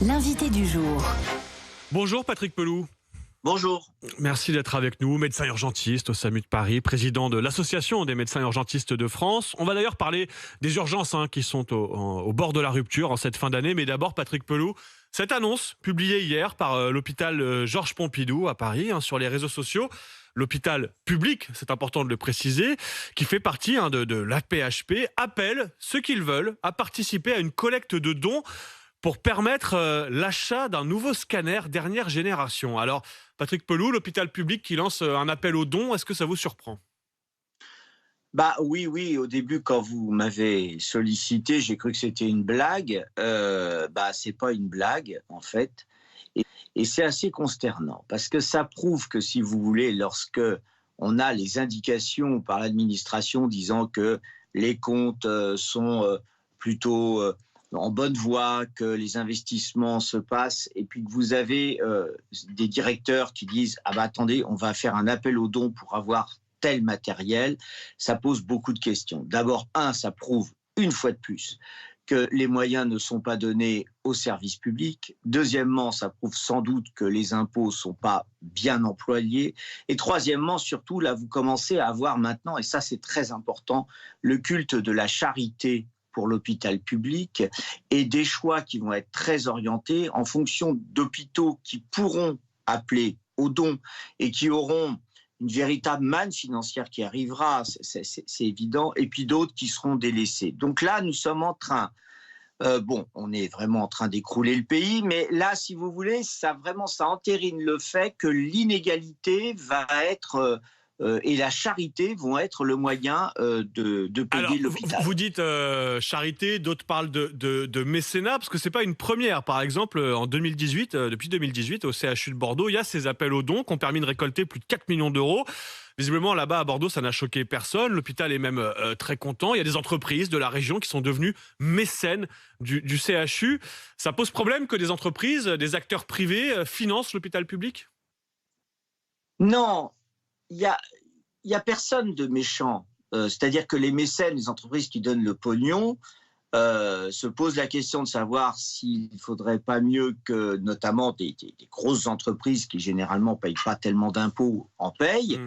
L'invité du jour. Bonjour Patrick Pelloux. Bonjour. Merci d'être avec nous, médecin urgentiste au SAMU de Paris, président de l'Association des médecins urgentistes de France. On va d'ailleurs parler des urgences qui sont au bord de la rupture en cette fin d'année. Mais d'abord, Patrick Pelloux, cette annonce publiée hier par l'hôpital Georges Pompidou à Paris sur les réseaux sociaux, l'hôpital public, c'est important de le préciser, qui fait partie de l'AP-HP, appelle ceux qu'ils veulent à participer à une collecte de dons pour permettre l'achat d'un nouveau scanner dernière génération. Alors, Patrick Pelloux, l'hôpital public qui lance un appel aux dons, est-ce que ça vous surprend ? Oui, au début, quand vous m'avez sollicité, j'ai cru que c'était une blague. C'est pas une blague, en fait. Et c'est assez consternant, parce que ça prouve que, si vous voulez, lorsque on a les indications par l'administration disant que les comptes sont plutôt en bonne voie, que les investissements se passent, et puis que vous avez des directeurs qui disent « Ah attendez, on va faire un appel aux dons pour avoir tel matériel », ça pose beaucoup de questions. D'abord, ça prouve une fois de plus que les moyens ne sont pas donnés aux services publics. Deuxièmement, ça prouve sans doute que les impôts ne sont pas bien employés. Et troisièmement, surtout, là, vous commencez à avoir maintenant, et ça c'est très important, le culte de la charité pour l'hôpital public et des choix qui vont être très orientés en fonction d'hôpitaux qui pourront appeler aux dons et qui auront une véritable manne financière qui arrivera, c'est évident, et puis d'autres qui seront délaissés. Donc là, nous sommes en train, on est vraiment en train d'écrouler le pays, mais là, si vous voulez, ça entérine le fait que l'inégalité va être et la charité vont être le moyen de payer l'hôpital. Vous dites charité, d'autres parlent de mécénat, parce que c'est pas une première. Par exemple, en 2018, depuis 2018, au CHU de Bordeaux, il y a ces appels aux dons qui ont permis de récolter plus de 4 millions d'euros. Visiblement, là-bas, à Bordeaux, ça n'a choqué personne. L'hôpital est même très content. Il y a des entreprises de la région qui sont devenues mécènes du CHU. Ça pose problème que des entreprises, des acteurs privés financent l'hôpital public ? Non. Il y a personne de méchant. C'est-à-dire que les mécènes, les entreprises qui donnent le pognon, se posent la question de savoir s'il ne faudrait pas mieux que, notamment, des grosses entreprises qui généralement ne payent pas tellement d'impôts en payent,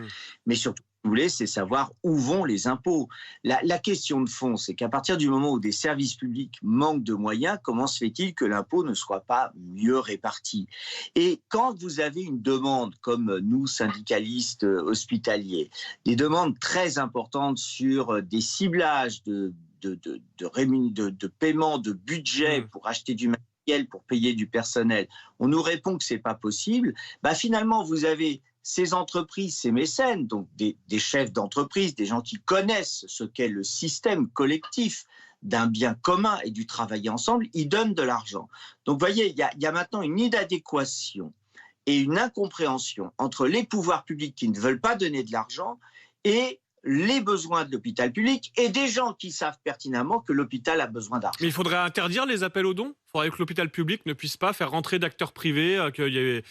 mais surtout, si vous voulez, c'est savoir où vont les impôts. La question de fond, c'est qu'à partir du moment où des services publics manquent de moyens, comment se fait-il que l'impôt ne soit pas mieux réparti ? Et quand vous avez une demande, comme nous, syndicalistes hospitaliers, des demandes très importantes sur des ciblages de paiement, de budget pour acheter du matériel, pour payer du personnel, on nous répond que ce n'est pas possible, finalement, vous avez ces entreprises, ces mécènes, donc des chefs d'entreprise, des gens qui connaissent ce qu'est le système collectif d'un bien commun et du travail ensemble, ils donnent de l'argent. Donc, vous voyez, il y a maintenant une inadéquation et une incompréhension entre les pouvoirs publics qui ne veulent pas donner de l'argent et les besoins de l'hôpital public et des gens qui savent pertinemment que l'hôpital a besoin d'argent. Mais il faudrait interdire les appels aux dons ? Il faudrait que l'hôpital public ne puisse pas faire rentrer d'acteurs privés, qu'il y ait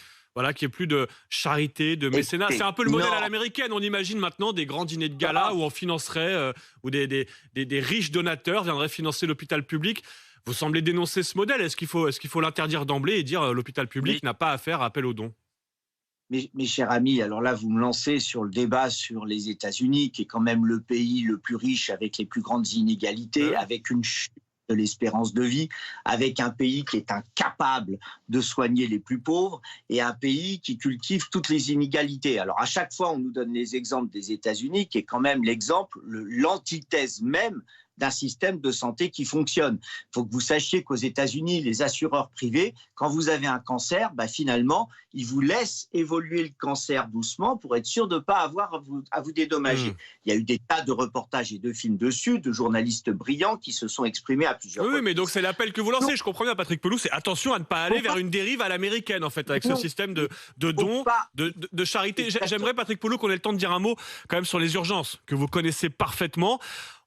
plus de charité, de mécénat. C'est un peu le modèle à l'américaine. On imagine maintenant des grands dîners de gala où on financerait, où des riches donateurs viendraient financer l'hôpital public. Vous semblez dénoncer ce modèle. Est-ce qu'il faut l'interdire d'emblée et dire l'hôpital public n'a pas à faire appel aux dons ? Mes chers amis, alors là, vous me lancez sur le débat sur les États-Unis, qui est quand même le pays le plus riche avec les plus grandes inégalités, avec une chute de l'espérance de vie, avec un pays qui est incapable de soigner les plus pauvres et un pays qui cultive toutes les inégalités. Alors à chaque fois, on nous donne les exemples des États-Unis, qui est quand même l'exemple, l'antithèse même d'un système de santé qui fonctionne. Il faut que vous sachiez qu'aux États-Unis, les assureurs privés, quand vous avez un cancer, finalement, ils vous laissent évoluer le cancer doucement pour être sûr de ne pas avoir à vous dédommager. Il y a eu des tas de reportages et de films dessus, de journalistes brillants qui se sont exprimés à plusieurs reprises. Oui, mais donc c'est l'appel que vous lancez, je comprends bien, Patrick Pelloux, c'est attention à ne pas aller vers une dérive à l'américaine, en fait, avec ce système de dons, de charité. J'aimerais, Patrick Pelloux, qu'on ait le temps de dire un mot quand même sur les urgences, que vous connaissez parfaitement.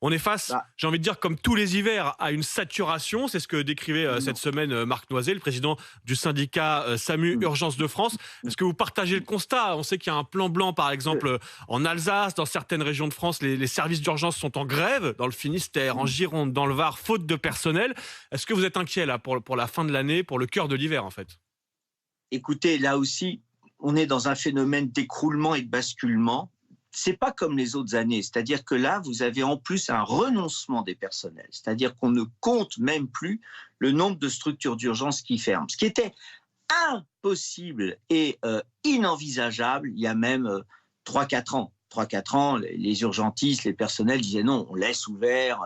On est face, j'ai envie de dire, comme tous les hivers, à une saturation. C'est ce que décrivait cette semaine Marc Noisé, le président du syndicat SAMU Urgences de France. Est-ce que vous partagez le constat? On sait qu'il y a un plan blanc, par exemple, en Alsace, dans certaines régions de France, les services d'urgence sont en grève, dans le Finistère, en Gironde, dans le Var, faute de personnel. Est-ce que vous êtes inquiet là pour la fin de l'année, pour le cœur de l'hiver en fait? Écoutez, là aussi, on est dans un phénomène d'écroulement et de basculement. C'est pas comme les autres années, c'est-à-dire que là, vous avez en plus un renoncement des personnels, c'est-à-dire qu'on ne compte même plus le nombre de structures d'urgence qui ferment, ce qui était impossible et inenvisageable il y a même 3-4 ans. 3-4 ans, les urgentistes, les personnels disaient non, on laisse ouvert.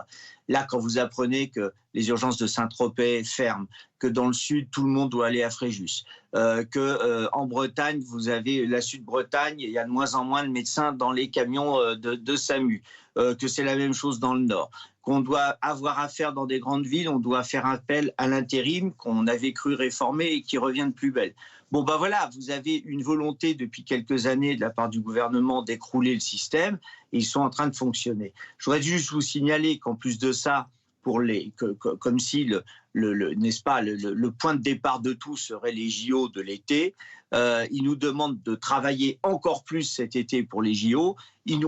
Là, quand vous apprenez que les urgences de Saint-Tropez ferment, que dans le sud, tout le monde doit aller à Fréjus, qu'en Bretagne, vous avez la Sud-Bretagne, il y a de moins en moins de médecins dans les camions de SAMU, que c'est la même chose dans le nord, qu'on doit avoir affaire dans des grandes villes, on doit faire appel à l'intérim qu'on avait cru réformer et qui revient de plus belle. Bon, ben voilà, vous avez une volonté depuis quelques années de la part du gouvernement d'écrouler le système et ils sont en train de fonctionner. Je voudrais juste vous signaler qu'en plus de ça, comme si n'est-ce pas, le point de départ de tout serait les JO de l'été, ils nous demandent de travailler encore plus cet été pour les JO.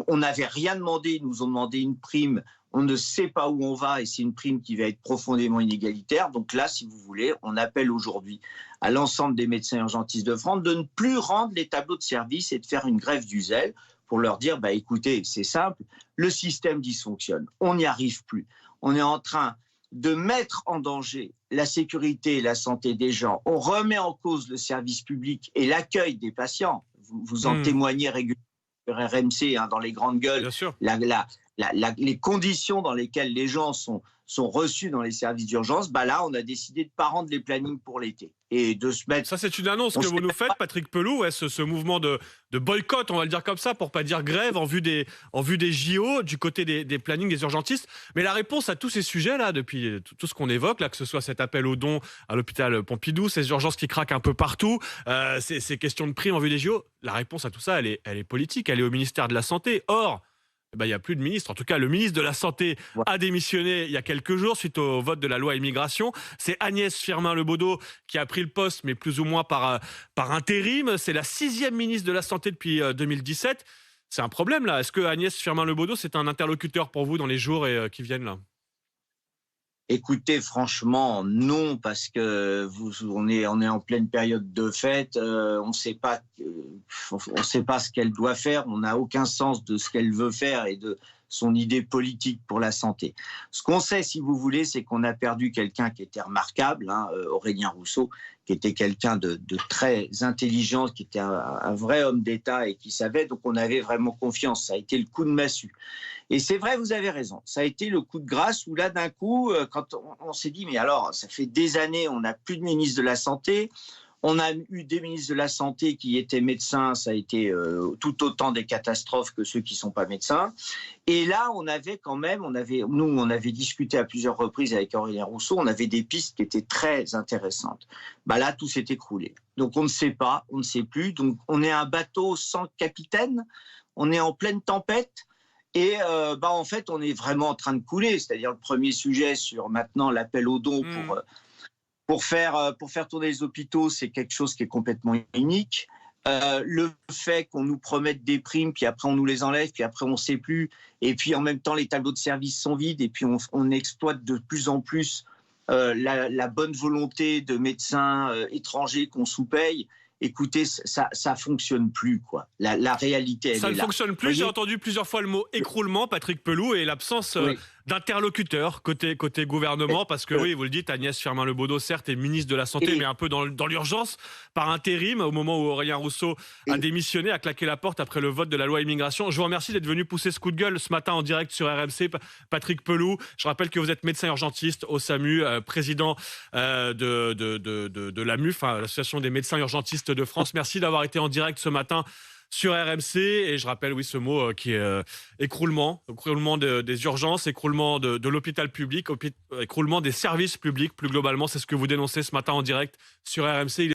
On n'avait rien demandé, ils nous ont demandé une prime. On ne sait pas où on va et c'est une prime qui va être profondément inégalitaire. Donc là, si vous voulez, on appelle aujourd'hui à l'ensemble des médecins urgentistes de France de ne plus rendre les tableaux de service et de faire une grève du zèle pour leur dire, bah, écoutez, c'est simple, le système dysfonctionne, on n'y arrive plus. On est en train de mettre en danger la sécurité et la santé des gens. On remet en cause le service public et l'accueil des patients. Vous en témoignez régulièrement sur RMC, hein, dans les grandes gueules. Bien sûr. Les conditions dans lesquelles les gens sont reçus dans les services d'urgence, bah là, on a décidé de ne pas rendre les plannings pour l'été. Et de se mettre... Ça, c'est une annonce que vous nous faites, Patrick Pelloux, ouais, ce mouvement de boycott, on va le dire comme ça, pour pas dire grève, en vue des JO, du côté des plannings des urgentistes. Mais la réponse à tous ces sujets-là, depuis tout ce qu'on évoque, là, que ce soit cet appel aux dons à l'hôpital Pompidou, ces urgences qui craquent un peu partout, ces questions de primes en vue des JO, la réponse à tout ça, elle est politique, elle est au ministère de la Santé. Or, il n'y a plus de ministre. En tout cas, le ministre de la Santé a démissionné il y a quelques jours suite au vote de la loi immigration. C'est Agnès Firmin-Le Bodo qui a pris le poste, mais plus ou moins par intérim. C'est la 6e ministre de la Santé depuis 2017. C'est un problème, là. Est-ce que Agnès Firmin-Le Bodo, c'est un interlocuteur pour vous dans les jours qui viennent, là? Écoutez, franchement, non, parce que on est en pleine période de fête. On ne sait pas ce qu'elle doit faire. On n'a aucun sens de ce qu'elle veut faire et de son idée politique pour la santé. Ce qu'on sait, si vous voulez, c'est qu'on a perdu quelqu'un qui était remarquable, hein, Aurélien Rousseau, qui était quelqu'un de très intelligent, qui était un vrai homme d'État et qui savait. Donc, on avait vraiment confiance. Ça a été le coup de massue. Et c'est vrai, vous avez raison. Ça a été le coup de grâce où là, d'un coup, quand on s'est dit, mais alors, ça fait des années, on n'a plus de ministre de la Santé. On a eu des ministres de la Santé qui étaient médecins. Ça a été tout autant des catastrophes que ceux qui ne sont pas médecins. Et là, on avait discuté à plusieurs reprises avec Aurélien Rousseau. On avait des pistes qui étaient très intéressantes. Bah là, tout s'est écroulé. Donc, on ne sait pas, on ne sait plus. Donc, on est un bateau sans capitaine. On est en pleine tempête. Et en fait, on est vraiment en train de couler. C'est-à-dire le premier sujet sur maintenant l'appel aux dons pour faire tourner les hôpitaux, c'est quelque chose qui est complètement unique. Le fait qu'on nous promette des primes, puis après on nous les enlève, puis après on ne sait plus. Et puis en même temps, les tableaux de service sont vides. Et puis on exploite de plus en plus la bonne volonté de médecins étrangers qu'on sous-paye. Écoutez, ça fonctionne plus, quoi. La réalité, elle est là. Ça ne fonctionne plus. J'ai entendu plusieurs fois le mot écroulement, Patrick Pelloux, et l'absence d'interlocuteur côté gouvernement, parce que oui, vous le dites, Agnès Firmin-Le Bodo, certes, est ministre de la Santé, mais un peu dans l'urgence, par intérim, au moment où Aurélien Rousseau a démissionné, a claqué la porte après le vote de la loi immigration. Je vous remercie d'être venu pousser ce coup de gueule ce matin en direct sur RMC, Patrick Pelloux. Je rappelle que vous êtes médecin urgentiste au SAMU, président de l'AMUF, l'Association des médecins urgentistes de France. Merci d'avoir été en direct ce matin sur RMC. Et je rappelle, oui, ce mot qui est écroulement des urgences, écroulement de l'hôpital public, écroulement des services publics plus globalement. C'est ce que vous dénoncez ce matin en direct sur RMC.